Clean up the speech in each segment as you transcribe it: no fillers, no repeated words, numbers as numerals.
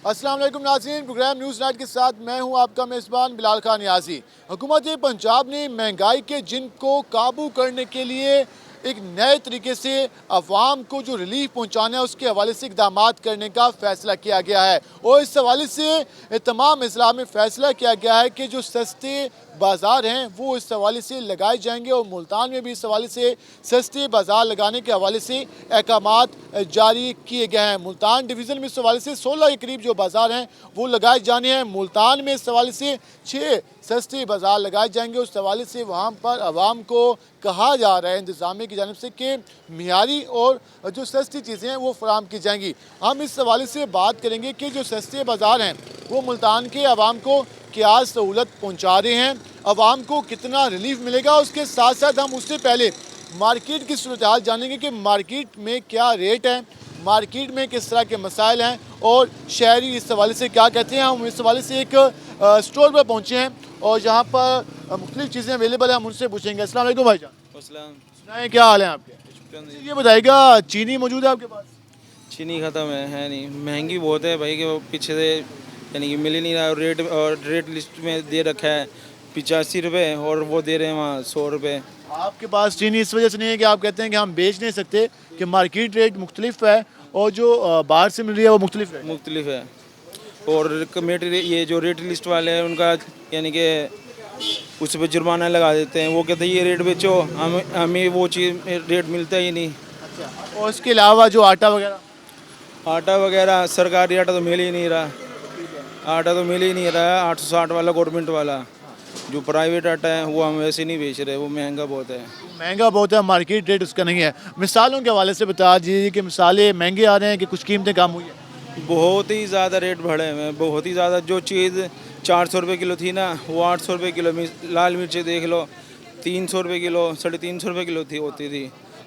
अस्सलाम वालेकुम नाज़रीन, प्रोग्राम न्यूज़ नाइट के साथ मैं हूं आपका मेज़बान बिलाल खान नियाज़ी। हुकूमत पंजाब ने महंगाई के जिन को काबू करने के लिए एक नए तरीके से अवाम को जो रिलीफ पहुंचाना है उसके हवाले से इक़दाम करने का फ़ैसला किया गया है। और इस हवाले से तमाम अज़ला में फ़ैसला किया गया है कि जो सस्ते बाज़ार हैं वो इस हवाले से लगाए जाएंगे और मुल्तान में भी इस हवाले से सस्ते बाज़ार लगाने के हवाले से अहकामात जारी किए गए हैं। मुल्तान डिवीज़न में इस हवाले से 16 के करीब जो बाज़ार हैं वो लगाए जाने हैं। मुल्तान में इस हवाले से 6 सस्ते बाज़ार लगाए जाएंगे। उस हवाले से वहाँ पर आवाम को कहा जा रहा है इंतज़ामिया की जानिब से कि मियारी और जो सस्ती चीज़ें हैं वो फराम की जाएंगी। हम इस हवाले से बात करेंगे कि जो सस्ते बाज़ार हैं वो मुल्तान के आवाम को क्या सहूलत पहुँचा रहे हैं, आवाम को कितना रिलीफ मिलेगा। उसके साथ साथ हम उससे पहले मार्केट की सूरत हाल जानेंगे कि मार्केट में क्या रेट है, मार्केट में किस तरह के मसाइल हैं और शहरी इस हवाले से क्या कहते हैं। हम इस हवाले से एक स्टोर पर पहुँचे हैं और जहाँ पर मुख्तलिफ़ चीज़ें अवेलेबल हैं, हम उनसे पूछेंगे। अस्सलाम वालेकुम भाईजान। सुनाएं, क्या हाल है आपके? ये बताइएगा, चीनी मौजूद है आपके पास? चीनी ख़त्म है नहीं, महंगी बहुत है भाई कि वो पीछे से यानी कि मिल ही नहीं रहा। रेट लिस्ट में दे रखा है 85 रुपये और वो दे रहे हैं वहाँ 100 रुपये। आपके पास चीनी इस वजह से नहीं है कि आप कहते हैं कि हम बेच नहीं सकते, कि मार्केट रेट मुख्तलिफ है और जो बाहर से मिल रही है वो मुख्तलिफ है। और कमेटी ये जो रेट लिस्ट वाले हैं उनका यानी कि उस पर जुर्माना लगा देते हैं। वो कहते हैं ये रेट बेचो, हमें वो चीज़ रेट मिलता ही नहीं। अच्छा, और इसके अलावा जो आटा वगैरह सरकारी आटा तो मिल ही नहीं रहा। 860 वाला गवर्नमेंट वाला, जो प्राइवेट आटा है वो हम वैसे नहीं बेच रहे, वो महंगा बहुत है। मार्केट रेट उसका नहीं है। मिसालों के हवाले से बता दीजिए कि मिसालें महंगे आ रहे हैं कि कुछ कीमतें कम हुई है? बहुत ही ज़्यादा रेट बढ़े हुए हैं, बहुत ही ज़्यादा। जो चीज़ 400 रुपये किलो थी ना, वो 800 रुपये किलो। लाल मिर्चें देख लो, 300 रुपये किलो, 350 रुपये किलो होती थी,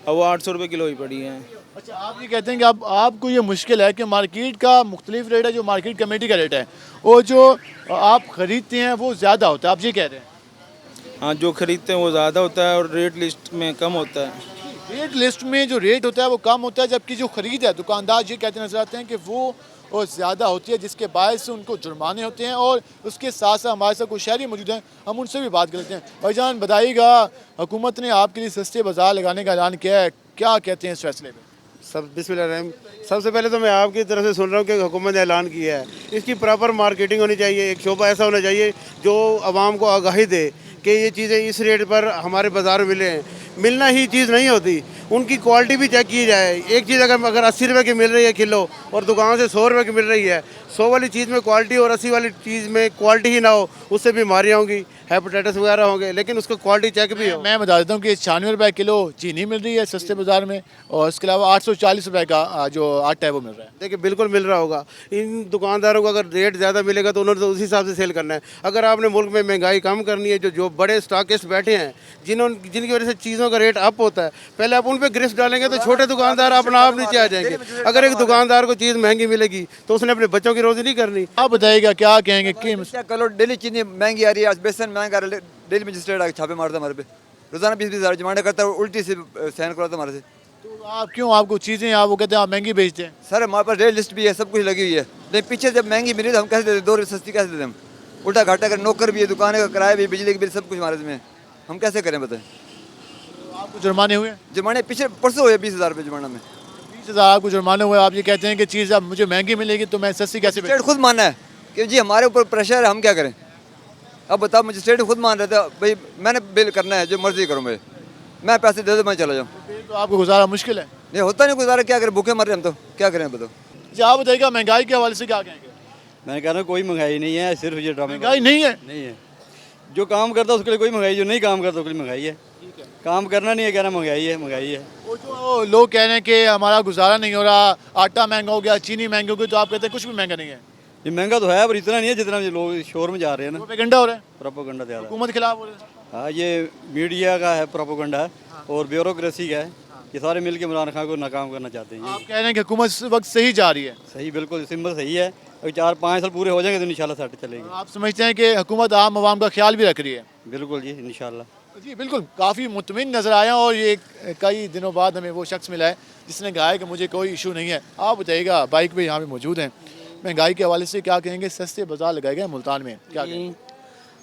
अब वो 800 रुपये किलो ही पड़ी हैं। अच्छा, आप ये कहते हैं कि आपको ये मुश्किल है कि मार्केट का मुख्तलिफ रेट है, जो मार्केट कमेटी का रेट है और जो आप ख़रीदते हैं वो ज़्यादा होता है, आप ये कह रहे हैं? हाँ, जो ख़रीदते हैं वो ज़्यादा होता है और रेट लिस्ट में कम होता है। रेट लिस्ट में जो रेट होता है वो कम होता है, जबकि जो ख़रीद है दुकानदार ये कहते नजर आते हैं कि वो और ज़्यादा होती है, जिसके बायस से उनको जुर्माने होते हैं। और उसके साथ साथ हमारे साथ कुछ शहरी मौजूद हैं, हम उनसे भी बात करते हैं। भाईजान बताइएगा, हुकूमत ने आपके लिए सस्ते बाज़ार लगाने का ऐलान किया है, क्या कहते हैं इस फैसले में? बिस्मिल्लाह। सबसे पहले तो मैं आपकी तरफ से सुन रहा हूँ कि हुकूमत ने ऐलान किया है, इसकी प्रॉपर मार्केटिंग होनी चाहिए। एक शोबा ऐसा होना चाहिए जो आवाम को आगाही दे कि ये चीज़ें इस रेट पर हमारे बाज़ार में मिले हैं। मिलना ही चीज़ नहीं होती, उनकी क्वालिटी भी चेक की जाए। एक चीज़ अगर 80 रुपये की मिल रही है किलो और दुकान से 100 रुपये की मिल रही है, 100 वाली चीज़ में क्वालिटी और 80 वाली चीज़ में क्वालिटी ही ना हो, उससे बीमारियाँ होंगी, हेपेटाइटिस वगैरह होंगे। लेकिन उसको क्वालिटी चेक भी हो। मैं बता देता हूँ कि 96 रुपये किलो चीनी मिल रही है सस्ते बाज़ार में और इसके अलावा 840 रुपये का जो आटा है वो मिल रहा है। देखिए, बिल्कुल मिल रहा होगा। इन दुकानदारों को अगर रेट ज़्यादा मिलेगा तो उन्होंने तो उसी हिसाब से सेल करना है। अगर आपने मुल्क में महंगाई कम करनी है, जो बड़े स्टॉकिस्ट बैठे हैं जिनकी वजह से चीज़ों का रेट अप होता है, पहले आप उन पर गिरफ्त डालेंगे तो छोटे दुकानदार अपना आप नीचे आ जाएंगे। अगर एक दुकानदार को चीज़ महंगी मिलेगी तो उसने अपने बच्चों की रोज़ी नहीं करनी। आप बताइएगा, क्या कहेंगे कि कलो डेली चीनी महंगी आ रही है, आज बेसन महंगा आ रहा है। डेली मजिस्ट्रेट आके छापे मारता हमारे पे, रोजाना 20-20 हज़ार जुर्माना करता है, उल्टी से साइन करवाता हमारे से। तो आप क्यों, आपको चीज़ें आप वो कहते हैं आप महंगी बेचते हैं? सर हमारे पास रेट लिस्ट भी है, सब कुछ लगी हुई है, लेकिन पीछे जब महंगी मिली तो हम कैसे देते? 2 रुपये सस्ती कैसे देते? हम उल्टा घाटा कर, नौकर भी है, दुकान का किराया भी, बिजली के बिल, सब कुछ हमारे में, हम कैसे करें बताएं? आपको जुर्माने हुए? जुर्माने पीछे परसों हुए 20,000 रुपये जुर्माना में। 20,000 आपको जुर्माने हुए। आप ये कहते हैं कि चीज़ अब मुझे महंगी मिलेगी तो मैं सस्ती कैसे बेचूं? मजिस्ट्रेट खुद माना है कि जी हमारे ऊपर प्रेशर है, हम क्या करें? अब बताओ, मजिस्ट्रेट खुद मान रहे थे भाई मैंने बिल करना है, जो मर्जी करूँ मैं पैसे दे दो, मैं चला जाऊँ। तो आपको गुजारा मुश्किल है? नहीं होता नहीं गुजारा, क्या करें? भूखे मर रहे हम तो, क्या करें बताओ? जी, आप बताइएगा, महंगाई के हवाले से क्या कहेंगे? मैं कह रहा हूँ कोई महंगाई नहीं है, सिर्फ ये ड्रामे। महंगाई नहीं है? जो काम करता है उसके लिए कोई महंगाई, जो नहीं काम करता उसके लिए महंगाई है। काम करना नहीं है, कहना महंगाई है। वो जो लोग कह रहे हैं कि हमारा गुजारा नहीं हो रहा, आटा महंगा हो गया, चीनी महंगी हो गई, तो आप कहते हैं कुछ भी महंगा नहीं है? ये महंगा तो है पर इतना नहीं है जितना लोग शोर में जा रहे हैं ना। प्रोपेगेंडा हो रहा है, प्रोपेगेंडा ज़्यादा, हुकूमत खिलाफ हो रहा है। हाँ, ये मीडिया का है प्रोपेगेंडा और ब्यूरोक्रेसी का है, ये सारे मिल के इमरान खान को नाकाम करना चाहते हैं। आप कह रहे हैं कि हुकूमत इस वक्त सही जा रही है? सही, बिल्कुल सिंबल सही है। अगर 4-5 साल पूरे हो जाएंगे तो इंशाल्लाह सेट चलेगी। आप समझते हैं कि हुकूमत आम आवाम का ख्याल भी रख रही है? बिल्कुल जी, इंशाल्लाह। जी बिल्कुल, काफ़ी मुतमिन नज़र आया और ये कई दिनों बाद हमें वो शख्स मिला है जिसने कहा है कि मुझे कोई इशू नहीं है। आप बताइएगा, बाइक पे यहाँ पे मौजूद हैं, महंगाई के हवाले से क्या कहेंगे? सस्ते बाजार लगाए गए मुल्तान में, क्या कहेंगे?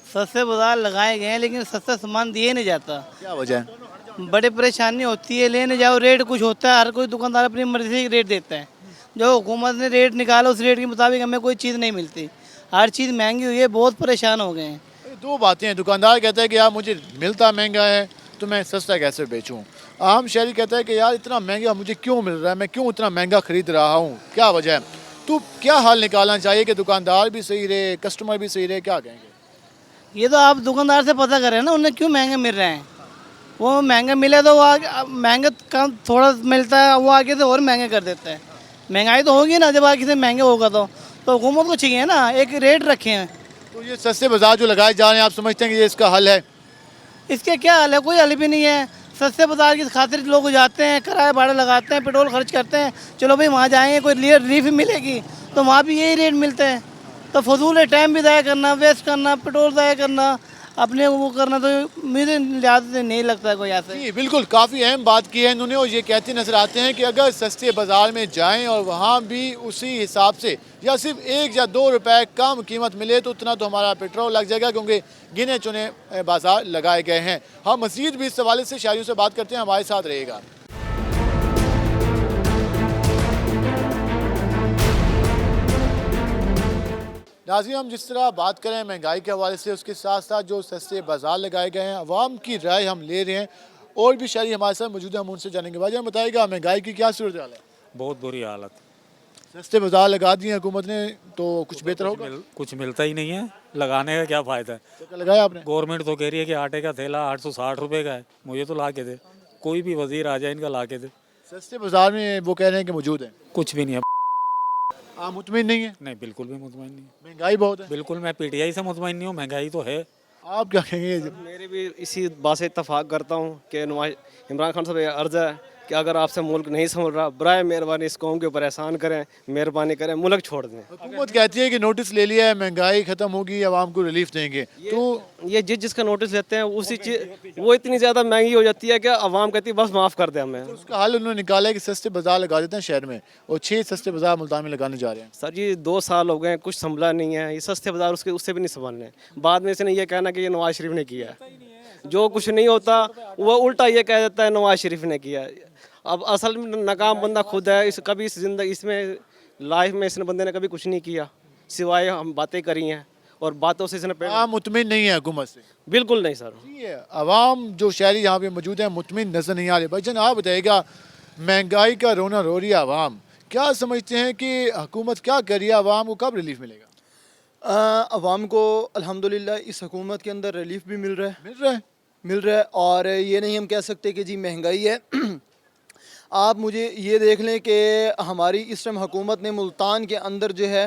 सस्ते बाजार लगाए गए हैं लेकिन सस्ता सामान दिए नहीं जाता, क्या वजह है? बड़ी परेशानी होती है। लेने जाओ रेट कुछ होता है, हर कोई दुकानदार अपनी मर्जी से रेट देता है। जो हुकूमत ने रेट निकाला उस रेट के मुताबिक हमें कोई चीज़ नहीं मिलती, हर चीज़ महंगी हुई है, बहुत परेशान हो गए हैं। दो बातें हैं, दुकानदार कहता है कि यार मुझे मिलता महंगा है तो मैं सस्ता कैसे बेचूं। आम शहरी कहता है कि यार इतना महंगा मुझे क्यों मिल रहा है, मैं क्यों इतना महंगा खरीद रहा हूँ, क्या वजह है? तो क्या हल निकालना चाहिए कि दुकानदार भी सही रहे, कस्टमर भी सही रहे, क्या कहेंगे? ये तो आप दुकानदार से पता करें ना, उन्हें क्यों महंगे मिल रहे हैं। वो महंगे मिले तो वो आगे महंगा कम थोड़ा मिलता है, वो आगे से और महंगे कर देता है। महंगाई तो होगी ना, जब आगे से महंगे होगा तो हुकूमत को चाहिए ना एक रेट रखे हैं। तो ये सस्ते बाजार जो लगाए जा रहे हैं, आप समझते हैं कि ये इसका हल है? इसके क्या हल है? कोई हल भी नहीं है। सस्ते बाजार की खातिर लोग जाते हैं, किराया भाड़ा लगाते हैं, पेट्रोल खर्च करते हैं, चलो भाई वहाँ जाएंगे कोई रिलीफ मिलेगी, तो वहाँ भी यही रेट मिलते हैं। तो फजूल है, टाइम भी ज़ाया करना, वेस्ट करना, पेट्रोल ज़ाया करना, अपने वो करना, तो मुझे लिहाज से नहीं लगता कोई ऐसा। जी बिल्कुल, काफ़ी अहम बात की है इन्होंने, और ये कहते नज़र आते हैं कि अगर सस्ते बाज़ार में जाएं और वहाँ भी उसी हिसाब से या सिर्फ 1 या 2 रुपए कम कीमत मिले तो उतना तो हमारा पेट्रोल लग जाएगा, क्योंकि गिने चुने बाज़ार लगाए गए हैं। हम मज़ीद भी इस हवाले से शहरियों से बात करते हैं, हमारे साथ रहेगा। नाज़रीन, हम जिस तरह बात करें महंगाई के हवाले से, उसके साथ साथ जो सस्ते बाज़ार लगाए गए हैं, अवाम की राय हम ले रहे हैं, और भी शहरी हमारे साथ मौजूद हैं, हम उनसे जानेंगे। भाई बताइएगा महंगाई की क्या सूरत हाल है? बहुत बुरी हालत। सस्ते बाज़ार लगा दिए हुकूमत ने तो कुछ बेहतर होगा? कुछ मिलता ही नहीं है, लगाने का क्या फ़ायदा है? तो क्या लगाया आपने? गवर्नमेंट तो कह रही है कि आटे का थैला 860 रुपये का है, मुझे तो ला के दे, कोई भी वजीर आ जाए इनका ला के दे। सस्ते बाज़ार में वो कह रहे हैं कि मौजूद है, कुछ भी नहीं है। आप मुतमिन नहीं है? नहीं, बिल्कुल भी मुतमईन नहीं। महंगाई बहुत है। बिल्कुल, मैं पीटीआई से मुतमईन नहीं हूँ, महंगाई तो है। आप क्या कहेंगे? मेरे भी इसी बात से इत्तफाक करता हूँ कि इमरान खान साहब ये अर्ज़ है कि अगर आपसे मुल्क नहीं संभल रहा, बराए मेहरबानी इस कौम के ऊपर एहसान करें, मेहरबानी करें, मुल्क छोड़ दें। हुकूमत कहती है कि नोटिस ले लिया है, महंगाई ख़त्म होगी, आवाम को रिलीफ देंगे, तो ये जिसका नोटिस लेते हैं उसी चीज़ वो इतनी ज़्यादा महंगी हो जाती है कि आवाम कहती है बस माफ़ कर दे हमें। उसका हल उन्होंने निकाला है कि सस्ते बाज़ार लगा देते हैं शहर में, और 6 सस्ते बाज़ार मुल्तान में लगाने जा रहे हैं। सर जी 2 साल हो गए हैं, कुछ संभला नहीं है, ये सस्ते बाज़ार उससे भी नहीं संभलने। बाद में इसने ये कहना कि ये नवाज शरीफ ने किया है, जो कुछ नहीं होता वो उल्टा ये कह देता है नवाज शरीफ ने किया है। अब असल में नाकाम बंदा खुद है, इस कभी इस जिंदगी इसमें लाइफ में इस बंदे ने कभी कुछ नहीं किया सिवाय हम बातें करी हैं, और बातों से इसने आप मुतमिन नहीं है हुकूमत से? बिल्कुल नहीं सर। ये आवाम जो शहरी यहाँ पे मौजूद है मुतमिन नजर नहीं आ रहे। भाईजान आप बताइएगा, महंगाई का रोना रो रही है आवाम, क्या समझते हैं कि हुकूमत क्या कर रही है, आवाम को कब रिलीफ मिलेगा? अवाम को अल्हम्दुलिल्लाह इस हुकूमत के अंदर रिलीफ भी मिल रहा है, मिल रहा है। और ये नहीं हम कह सकते कि जी महंगाई है। आप मुझे ये देख लें कि हमारी इस टाइम हुकूमत ने मुल्तान के अंदर जो है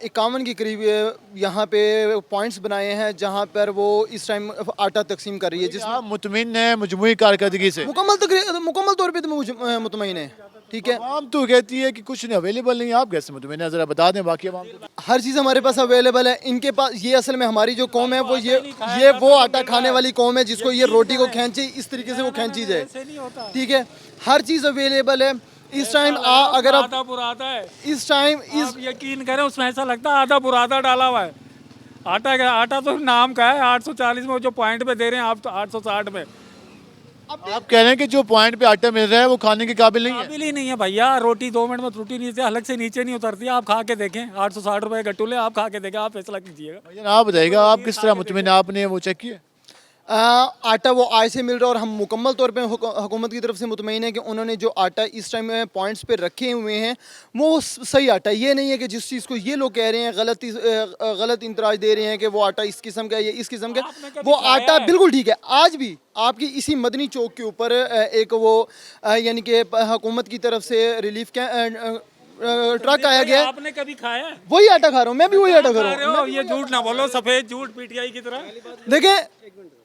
51 के करीब यहाँ पे पॉइंट्स बनाए हैं जहाँ पर वो इस टाइम आटा तकसीम कर रही है, जिसमें आप मुतमिन है मुजमुई कारकर्दगी से? मुकम्मल तौर पे तो मुतमईन है। ठीक है, आवाम तो कहती है कि कुछ नहीं अवेलेबल नहीं है, आप कैसे मुतमिन है? ज़रा बता दें बाकी आवाम को। हर चीज़ हमारे पास अवेलेबल है, इनके पास ये असल में हमारी जो कौम है वो ये वो आटा खाने वाली कौम है जिसको ये रोटी को खींचे इस तरीके से वो खींची जाए। ठीक है, हर चीज़ अवेलेबल है इस टाइम। अगर आप आधा बुरादा है इस टाइम आप यकीन करें उसमें ऐसा लगता है आधा बुरादा डाला हुआ है। आटा तो नाम का है, 840 में जो पॉइंट पे दे रहे हैं आप तो 860 में। आप कह रहे हैं कि जो पॉइंट पे आटा मिल रहा है वो खाने के काबिल नहीं है? काबिल ही नहीं है भैया, रोटी 2 मिनट में रोटी नीचे अलग से नीचे नहीं उतरती। आप खा के देखें, 860 रुपए गट्टू ले, आप खा के देखें, आप फैसला कीजिएगा। भाईजान आप बताइएगा, आप किस तरह मुतमिन, आपने वो चेक किया? आटा वो आय से मिल रहा है, और हम मुकम्मल तौर पे हुकूमत की तरफ से मुतमईन है कि उन्होंने जो आटा इस टाइम पॉइंट्स पे रखे हुए हैं वो सही आटा। ये नहीं है कि जिस चीज़ को ये लोग कह रहे हैं गलत इंतराज दे रहे हैं कि वो आटा इस किस्म का है या इस किस्म का, वो आटा बिल्कुल ठीक है। आज भी आपकी इसी मदनी चौक के ऊपर एक वो यानी कि हुकूमत की तरफ से रिलीफ ट्रक आया गया। आपने कभी खाया? वही आटा खा रहा हूँ, मैं भी वही आटा खा रहा हूँ। ये झूठ ना बोलो, सफेद झूठ पीटीआई की तरह। देखें,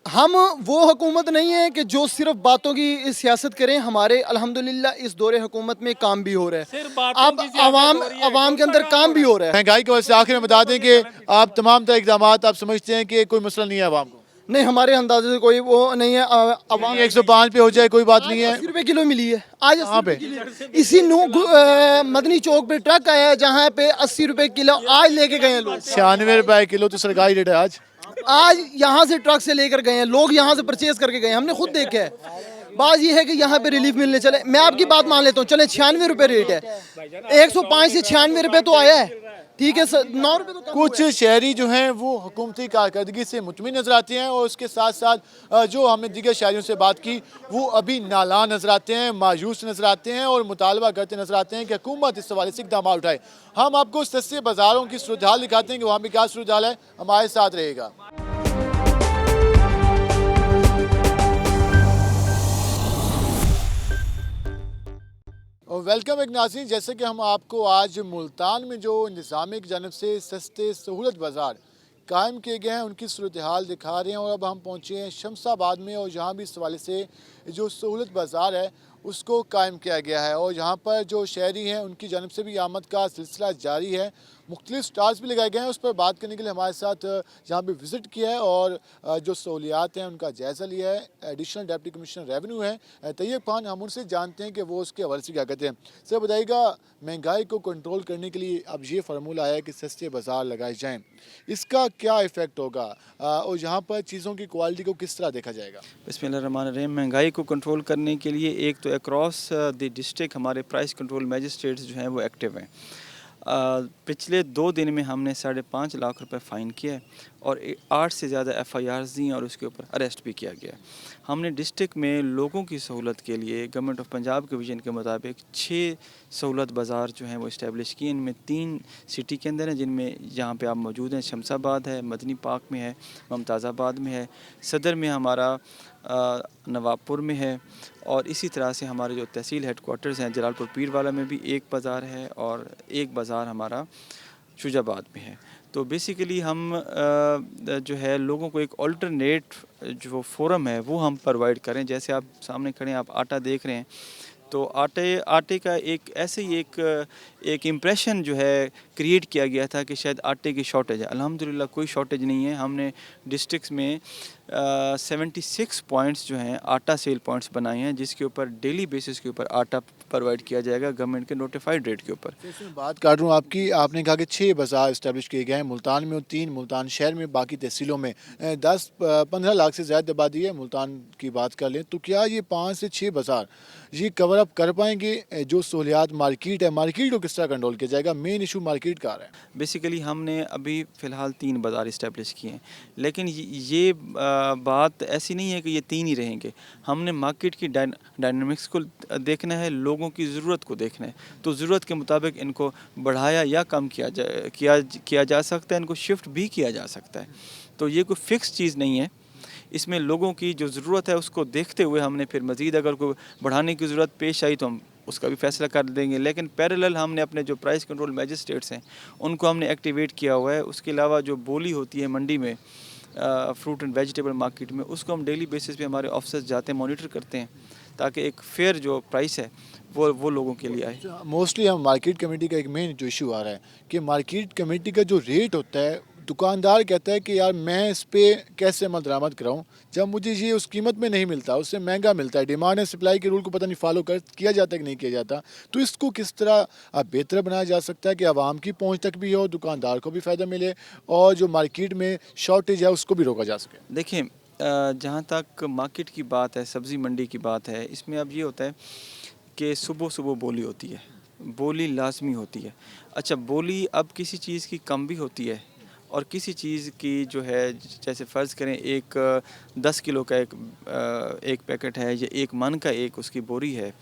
हम वो हुकूमत नहीं है कि जो सिर्फ बातों की सियासत करें। हमारे अल्हम्दुलिल्लाह इस दौरे हुकूमत में काम भी हो रहा है, अब आवाम के अंदर काम भी हो रहा है। महंगाई की वजह से आखिर में बता दें कि आप तमाम तरह इक़दाम आप समझते हैं कि कोई मसला नहीं है आवाम को? नहीं, हमारे अंदाजे से कोई वो नहीं है। अवाम 105 पे हो जाए कोई बात नहीं है। 80 रुपए किलो मिली है आज, 80 कहाँ पे? रुपए किलो। इसी मदनी चौक पे ट्रक आया है जहाँ पे 80 रुपए किलो आज लेके गए हैं लोग। 96 रुपए किलो तो सरकारी रेट है आज यहाँ से ट्रक से लेकर गए हैं लोग, यहाँ से परचेज करके गए हैं, हमने खुद देखा है। बात ये है कि यहाँ पे रिलीफ मिलने चले, मैं आपकी बात मान लेता हूँ, चले 96 रुपए रेट है, 105 से 96 रुपए तो आया है, ठीक है, 9 रुपए तो कम कुछ हुआ है। शहरी जो हैं वो हुकूमती कारकर्दगी से मुतमिन नजर आते हैं और उसके साथ साथ जो हमने दीगर शहरियों से बात की वो अभी नाला नजर आते हैं, मायूस नजर आते हैं और मुतालबा करते नजर आते हैं कि हुकूमत इस हवाले से इकदाम उठाए। हम आपको सस्ते बाजारों की सूरत हाल दिखाते हैं कि वहाँ भी क्या सूरत हाल है, हमारे साथ रहेगा। और वेलकम एक नाज़रीन, जैसे कि हम आपको आज मुल्तान में जो इंतज़ामिया की जानिब से सस्ते सहूलत बाज़ार कायम किए गए हैं उनकी सूरत हाल दिखा रहे हैं। और अब हम पहुँचे हैं शमसाबाद में और यहाँ भी इस हवाले से जो सहूलत बाज़ार है उसको कायम किया गया है और यहाँ पर जो शहरी हैं उनकी जानिब से भी आमद का सिलसिला जारी है। मुख्तलिफ स्टाल्स भी लगाए गए हैं, उस पर बात करने के लिए हमारे साथ यहाँ पे विज़िट किया है और जो सहूलियात हैं उनका जायज़ा लिया है एडिशनल डिप्टी कमिश्नर रेवेन्यू है तैयब खान। हम उनसे जानते हैं कि वो उसके हवाले से क्या कहते हैं। सर बताइएगा, महंगाई को कंट्रोल करने के लिए अब ये फार्मूला है कि सस्ते बाज़ार लगाए जाएँ, इसका क्या इफ़ेक्ट होगा और यहाँ पर चीज़ों की क्वालिटी को किस तरह देखा जाएगा? बिस्मिल्लाहिर्रहमानिर्रहीम। महंगाई को कंट्रोल करने के लिए एक तो अक्रॉस द डिस्ट्रिक्ट हमारे प्राइस कंट्रोल मैजिस्ट्रेट्स जो हैं वो एक्टिव हैं। पिछले 2 दिन में हमने 5.5 लाख रुपए फ़ाइन किया है और 8 से ज़्यादा FIRs दी हैं और उसके ऊपर अरेस्ट भी किया गया। हमने डिस्ट्रिक्ट में लोगों की सहूलत के लिए गवर्नमेंट ऑफ पंजाब के विजन के मुताबिक 6 सहूलत बाज़ार जो हैं वो इस्टेब्लिश किए। इनमें 3 सिटी के अंदर हैं जिनमें जहाँ पे आप मौजूद हैं, शमसाबाद है, मदनी पार्क में है, मुमताज़ाबाद में है, सदर में हमारा नवाबपुर में है और इसी तरह से हमारे जो तहसील हेडकोार्टर्स हैं जलालपुर पीरवाला में भी एक बाज़ार है और एक बाज़ार हमारा शुजाबाद में है। तो बेसिकली हम जो है लोगों को एक अल्टरनेट जो फोरम है वो हम प्रोवाइड करें। जैसे आप सामने खड़े हैं, आप आटा देख रहे हैं, तो आटे का एक ऐसे ही एक इम्प्रेशन जो है क्रिएट किया गया था कि शायद आटे की शॉर्टेज है। अल्हम्दुलिल्लाह कोई शॉर्टेज नहीं है। हमने डिस्ट्रिक्ट्स में 76 पॉइंट्स जो हैं आटा सेल पॉइंट्स बनाए हैं जिसके ऊपर डेली बेसिस के ऊपर आटा प्रोवाइड किया जाएगा गवर्नमेंट के नोटिफाइड रेट के ऊपर। इसमें बात कर रहा हूँ आपकी, आपने कहा कि 6 बाज़ार इस्टेब्लिश किए गए हैं मुल्तान में और 3 मुल्तान शहर में, बाकी तहसीलों में 10-15 लाख से ज़्यादा आबादी है। मुल्तान की बात कर लें तो क्या ये 5 से 6 बाज़ार ये कवर अप कर पाएंगे? जो सहूलियात मार्केट है, मार्केट को किस तरह कंट्रोल किया जाएगा? मेन इशू मार्केट का आ रहा है। बेसिकली हमने अभी फ़िलहाल 3 बाज़ार इस्टेब्लिश किए हैं, लेकिन ये बात ऐसी नहीं है कि ये 3 ही रहेंगे। हमने मार्केट की डायनामिक्स को देखना है, लोगों की ज़रूरत को देखना है, तो ज़रूरत के मुताबिक इनको बढ़ाया या कम किया जा सकता है, इनको शिफ्ट भी किया जा सकता है। तो ये कोई फ़िक्स चीज़ नहीं है। इसमें लोगों की जो ज़रूरत है उसको देखते हुए हमने फिर मज़ीद अगर कोई बढ़ाने की ज़रूरत पेश आई तो हम उसका भी फ़ैसला कर देंगे। लेकिन पैरेलल हमने अपने जो प्राइस कंट्रोल मैजिस्ट्रेट्स हैं उनको हमने एक्टिवेट किया हुआ है। उसके अलावा जो बोली होती है मंडी में फ्रूट एंड वेजिटेबल मार्केट में, उसको हम डेली बेसिस पे हमारे ऑफिसर्स जाते हैं, मॉनिटर करते हैं ताकि एक फेयर जो प्राइस है वो लोगों के लिए आए। मोस्टली हम मार्केट कमेटी का एक मेन जो इशू आ रहा है कि मार्केट कमेटी का जो रेट होता है, दुकानदार कहता है कि यार मैं इस पर कैसे अमल दरामद कराऊँ जब मुझे ये उस कीमत में नहीं मिलता, उससे महंगा मिलता है। डिमांड एंड सप्लाई के रूल को पता नहीं फॉलो किया जाता है कि नहीं किया जाता। तो इसको किस तरह बेहतर बनाया जा सकता है कि आवाम की पहुंच तक भी हो, दुकानदार को भी फ़ायदा मिले और जो मार्केट में शॉर्टेज है उसको भी रोका जा सके? देखिए, जहाँ तक मार्केट की बात है, सब्ज़ी मंडी की बात है, इसमें अब ये होता है कि सुबह सुबह बोली होती है, बोली लाजमी होती है। अच्छा, बोली अब किसी चीज़ की कम भी होती है और किसी चीज़ की जो है, जैसे फ़र्ज़ करें एक 10 किलो का एक पैकेट है या 1 मन का एक उसकी बोरी है,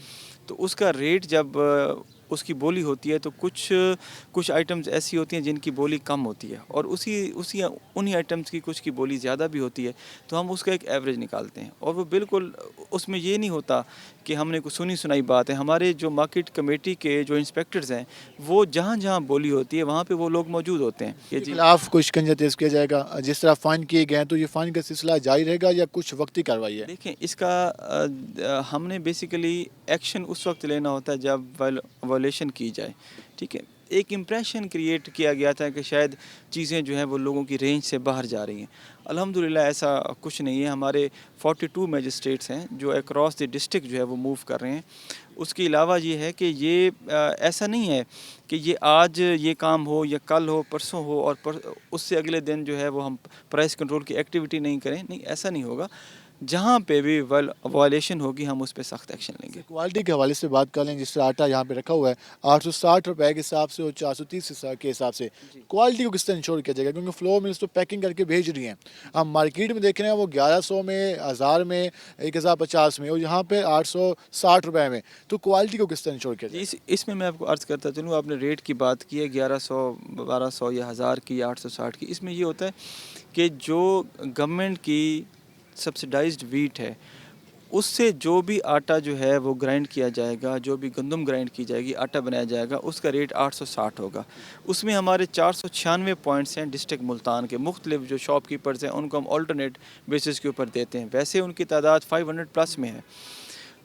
तो उसका रेट जब उसकी बोली होती है तो कुछ आइटम्स ऐसी होती हैं जिनकी बोली कम होती है और उन्हीं आइटम्स की कुछ की बोली ज़्यादा भी होती है। तो हम उसका एक एवरेज निकालते हैं और वो बिल्कुल उसमें ये नहीं होता कि हमने कुछ सुनी सुनाई बात है। हमारे जो मार्केट कमेटी के जो इंस्पेक्टर्स हैं वो जहाँ जहाँ बोली होती है वहाँ पे वो लोग मौजूद होते हैं। ये खिलाफ कोई शिकंजा तेज़ किया जाएगा? जिस तरह फ़ाइन किए गए हैं तो ये फ़ाइन का सिलसिला जारी रहेगा या कुछ वक्ती कार्रवाई है? देखें, इसका हमने बेसिकली एक्शन उस वक्त लेना होता है जब वायलेशन की जाए। ठीक है, एक इम्प्रेशन क्रिएट किया गया था कि शायद चीज़ें जो हैं वो लोगों की रेंज से बाहर जा रही हैं। अल्हम्दुलिल्लाह ऐसा कुछ नहीं है। हमारे 42 मैजिस्ट्रेट्स हैं जो अक्रॉस द डिस्ट्रिक्ट जो है वो मूव कर रहे हैं। उसके अलावा ये है कि ये ऐसा नहीं है कि ये आज ये काम हो या कल हो परसों हो और उससे अगले दिन जो है वो हम प्राइस कंट्रोल की एक्टिविटी नहीं करें, नहीं ऐसा नहीं होगा। जहाँ पे भी वायलेशन होगी हम उस पर सख्त एक्शन लेंगे। क्वालिटी के हवाले से बात कर लें, जिस तरह आटा यहाँ पे रखा हुआ है 860 रुपए के हिसाब से और 430 के हिसाब से, क्वालिटी को किस तरह इंश्योर किया जाएगा? क्योंकि फ्लोर मिल्स तो पैकिंग करके भेज रही हैं, हम मार्केट में देख रहे हैं वो 1100 में, 1000 में, 1050 में और यहाँ पे 860 रुपए में, तो क्वालिटी को किस तरह इंश्योर किया जाएगा? इसमें मैं आपको अर्ज़ करता चलूँ, आपने रेट की बात की है 1100, 1200 या 1000 की या 860 की। इसमें ये होता है कि जो गवर्नमेंट की सब्सिडाइज्ड वीट है उससे जो भी आटा जो है वो ग्राइंड किया जाएगा, जो भी गंदम ग्राइंड की जाएगी, आटा बनाया जाएगा, उसका रेट 860 होगा। उसमें हमारे 496 पॉइंट्स हैं डिस्ट्रिक्ट मुल्तान के। मुख्तलिफ जो शॉपकीपर्स हैं उनको हम ऑल्टरनेट बेसिस के ऊपर देते हैं। वैसे उनकी तादाद 500 प्लस में है।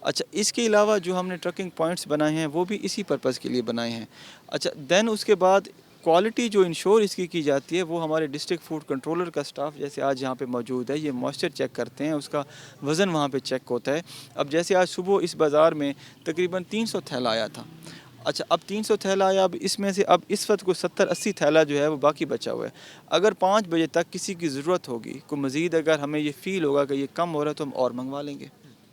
अच्छा, इसके अलावा जो हमने ट्रकिंग पॉइंट्स बनाए हैं वो भी इसी पर्पज़ के लिए बनाए हैं। अच्छा, देन उसके बाद क्वालिटी जो इंश्योर इसकी की जाती है वो हमारे डिस्ट्रिक्ट फूड कंट्रोलर का स्टाफ जैसे आज यहाँ पे मौजूद है, ये मॉइस्चर चेक करते हैं, उसका वज़न वहाँ पे चेक होता है। अब जैसे आज सुबह इस बाज़ार में तकरीबन 300 थैला आया था। अच्छा, अब 300 थैला आया, अब इसमें से अब इस वक्त को 70-80 थैला जो है वो बाकी बचा हुआ है। अगर 5 बजे तक किसी की ज़रूरत होगी, कोई मज़ीद अगर हमें ये फ़ील होगा कि ये कम हो रहा है तो हम और मंगवा लेंगे।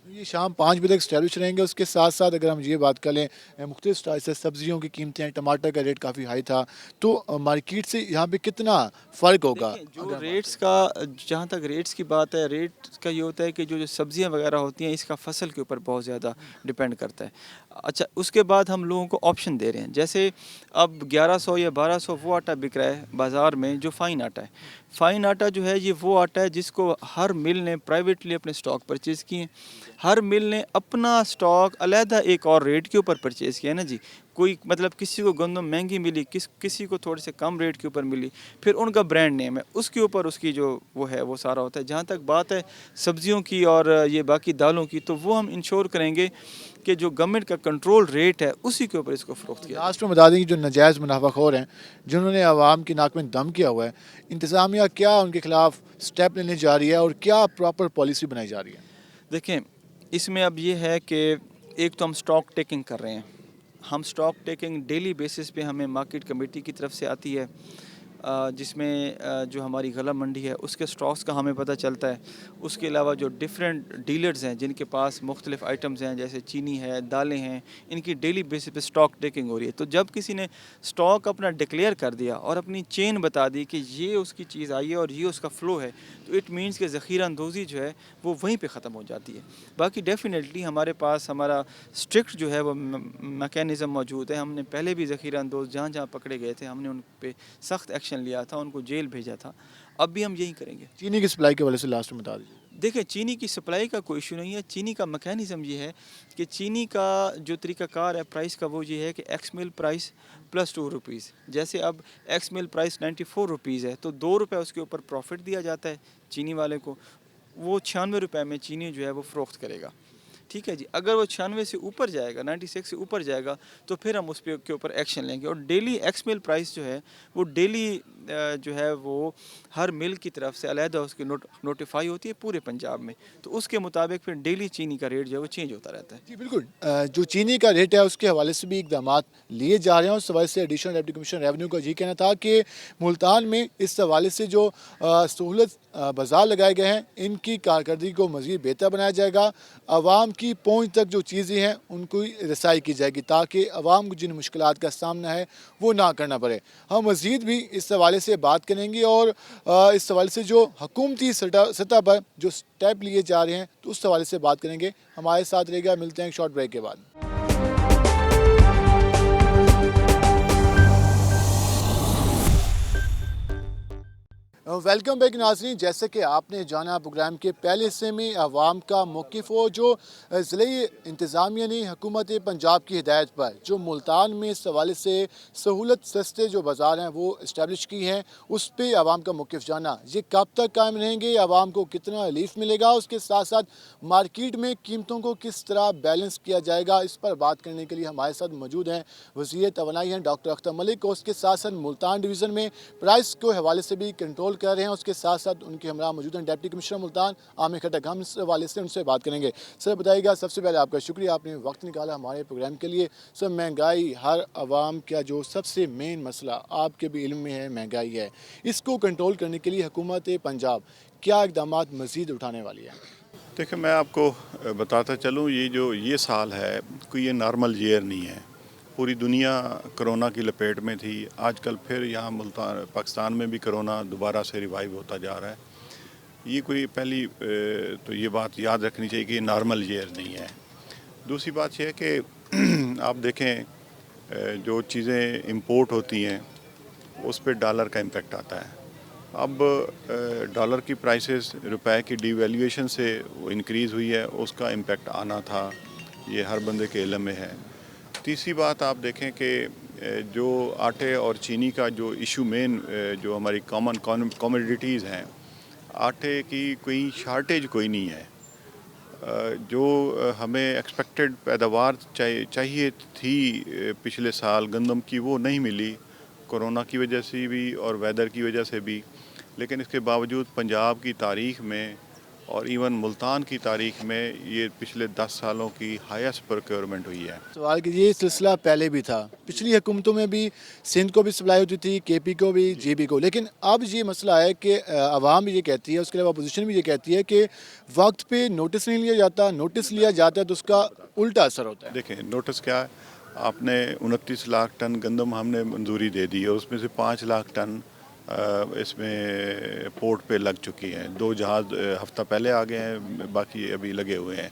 ये शाम 5 बजे तक स्टैब्लिश रहेंगे। उसके साथ साथ अगर हम ये बात कर लें मुख्तलिफ स्टाइल से सब्जियों की कीमतें, टमाटर का रेट काफ़ी हाई था, तो मार्केट से यहाँ पे कितना फ़र्क होगा? जो रेट्स का, जहाँ तक रेट्स की बात है, रेट का ये होता है कि जो सब्जियाँ वगैरह होती हैं इसका फसल के ऊपर बहुत ज़्यादा डिपेंड करता है। अच्छा, उसके बाद हम लोगों को ऑप्शन दे रहे हैं, जैसे अब 1100 या 1200 वो आटा बिक रहा है बाज़ार में जो फ़ाइन आटा है। फ़ाइन आटा जो है ये वो आटा है जिसको हर मिल ने प्राइवेटली अपने स्टॉक परचेज़ किए। हर मिल ने अपना स्टॉक अलहदा एक और रेट के ऊपर परचेज़ किया ना जी। कोई मतलब किसी को गंदम महंगी मिली, किसी को थोड़े से कम रेट के ऊपर मिली, फिर उनका ब्रांड नेम है, उसके ऊपर उसकी जो वो है वो सारा होता है। जहाँ तक बात है सब्जियों की और ये बाकी दालों की, तो वो हम इंश्योर करेंगे कि जो गवर्नमेंट का कंट्रोल रेट है उसी के ऊपर इसको फ़रोख्त किया। लास्ट में बता दें कि जो नाजायज़ मुनाफाखोर हैं जिन्होंने आवाम की नाक में दम किया हुआ है, इंतज़ामिया क्या उनके खिलाफ स्टेप लेने जा रही है और क्या प्रॉपर पॉलिसी बनाई जा रही है? देखें, इसमें अब ये है कि एक तो हम स्टॉक टेकिंग कर रहे हैं। हम स्टॉक टेकिंग डेली बेसिस पे हमें मार्केट कमेटी की तरफ से आती है, जिसमें जो हमारी गला मंडी है उसके स्टॉक्स का हमें पता चलता है। उसके अलावा जो डिफरेंट डीलर्स हैं जिनके पास मुख्तलिफ आइटम्स हैं, जैसे चीनी है, दालें हैं, इनकी डेली बेसिस पे स्टॉक टेकिंग हो रही है। तो जब किसी ने स्टॉक अपना डिक्लेयर कर दिया और अपनी चेन बता दी कि ये उसकी चीज़ आई है और ये उसका फ़्लो है, तो इट मीन्स कि ज़ख़ीरा अंदोज़ी जो है वो वहीं पे ख़त्म हो जाती है। बाकी डेफिनेटली हमारे पास हमारा स्ट्रिक्ट जो है वो मैकेनिज़्म मौजूद है। हमने पहले भी ज़ख़ीरा अंदोज़ जहाँ जहाँ पकड़े गए थे हमने उन पे सख्त एक्शन लिया था, उनको जेल भेजा था। अब भी हम यही करेंगे। चीनी की सप्लाई के वजह से लास्ट में बता दीजिए। देखिए, चीनी की सप्लाई का कोई इशू नहीं है। चीनी का मैकेनिज़्म ये है कि चीनी का जो तरीक़ाकार है प्राइस का, वो ये है कि एक्स मिल प्राइस प्लस 2 रुपीज़। जैसे अब एक्स मिल प्राइस 94 रुपीज़ है तो 2 रुपये उसके ऊपर प्रॉफिट दिया जाता है चीनी वाले को। वो 96 रुपये में चीनी जो है वो फ़रोख्त करेगा। ठीक है जी। अगर वो 96 से ऊपर जाएगा, 96 से ऊपर जाएगा, तो फिर हम उस पे के ऊपर एक्शन लेंगे। और डेली एक्स मिल प्राइस जो है वो डेली जो है वो हर मिल की तरफ से अलहदा उसकी नोटिफाई होती है पूरे पंजाब में, तो उसके मुताबिक फिर डेली चीनी का रेट जो है वो चेंज होता रहता है। जी बिल्कुल, जो चीनी का रेट है उसके हवाले से भी इकदाम लिए जा रहे हैं। उस हवाले से एडिशनल डिप्टी कमिश्नर रेवेन्यू का ये कहना था कि मुल्तान में इस हवाले से जो सहूलत बाज़ार लगाए गए हैं इनकी कारकर्दगी को मज़ीद बेहतर बनाया जाएगा। आवाम की पहुँच तक जो चीज़ें हैं उनको रसाई की जाएगी ताकि आवाम को जिन मुश्किलात का सामना है वो ना करना पड़े। हम मज़ीद भी इस हवाले से बात करेंगे और इस हवाले से जो हुकूमती सतह पर जो स्टेप लिए जा रहे हैं तो उस हवाले से बात करेंगे। हमारे साथ रहेगा, मिलते हैं एक शॉर्ट ब्रेक के बाद। वेलकम बैक नाज़रीन। जैसे कि आपने जाना प्रोग्राम के पहले हिस्से में अवाम का मौक़िफ़ हो जो ज़िले इंतज़ामिया ने हुकूमत पंजाब की हिदायत पर जो मुल्तान में इस हवाले से सहूलत सस्ते जो बाज़ार हैं वो इस्टेब्लिश की हैं, उस पर अवाम का मौक़िफ़ जाना। ये कब तक कायम रहेंगे, अवाम को कितना रिलीफ मिलेगा, उसके साथ साथ मार्केट में कीमतों को किस तरह बैलेंस किया जाएगा, इस पर बात करने के लिए हमारे साथ मौजूद हैं वज़ीर तवानाई हैं डॉक्टर अख्तर मलिक, और उसके साथ साथ मुल्तान डिवीज़न में प्राइस के हवाले से भी कंट्रोल कर रहे हैं। उसके साथ साथ उनके हमरा मौजूद हैं डिप्टी कमिश्नर मुल्तान आमिर खटक। हम इस हवाले से उनसे बात करेंगे। सर बताइएगा, सबसे पहले आपका शुक्रिया, आपने वक्त निकाला हमारे प्रोग्राम के लिए। सर महंगाई हर आवाम का जो सबसे मेन मसला आपके भी इल्म में है, महंगाई है, इसको कंट्रोल करने के लिए हुकूमत पंजाब क्या इक़दाम मज़ीद उठाने वाली है? देखिए, मैं आपको बताता चलूँ, ये साल है कोई ये नॉर्मल ईयर नहीं है। पूरी दुनिया कोरोना की लपेट में थी। आजकल फिर यहाँ मुल्तान पाकिस्तान में भी कोरोना दोबारा से रिवाइव होता जा रहा है। ये कोई पहली तो ये बात याद रखनी चाहिए कि नॉर्मल ईयर नहीं है। दूसरी बात यह है कि आप देखें जो चीज़ें इंपोर्ट होती हैं उस पर डॉलर का इम्पेक्ट आता है। अब डॉलर की प्राइसेस रुपए की डिवैल्यूएशन से वो इंक्रीज़ हुई है, उसका इम्पेक्ट आना था, ये हर बंदे के इल्म में है। तीसरी बात आप देखें कि जो आटे और चीनी का जो इशू मेन जो हमारी कॉमन कमोडिटीज़ हैं, आटे की कोई शार्टेज कोई नहीं है। जो हमें एक्सपेक्टेड पैदावार चाहिए थी पिछले साल गंदम की, वो नहीं मिली, कोरोना की वजह से भी और वेदर की वजह से भी। लेकिन इसके बावजूद पंजाब की तारीख़ में और इवन मुल्तान की तारीख़ में ये पिछले 10 सालों की हाईएस्ट प्रोक्योरमेंट हुई है। सवाल कि ये सिलसिला पहले भी था, पिछली हुकूमतों में भी सिंध को भी सप्लाई होती थी, केपी को भी, जीबी को, लेकिन अब ये मसला है कि आवाम भी ये कहती है, उसके अलावा अपोजिशन भी ये कहती है कि वक्त पे नोटिस नहीं लिया जाता, नोटिस लिया जाता है तो उसका उल्टा असर होता है। देखें, नोटिस क्या है, आपने 29 लाख टन गंदम हमने मंजूरी दे दी है, उसमें से 5 लाख टन इसमें पोर्ट पे लग चुकी हैं। 2 जहाज़ हफ्ता पहले आ गए हैं, बाकी अभी लगे हुए हैं।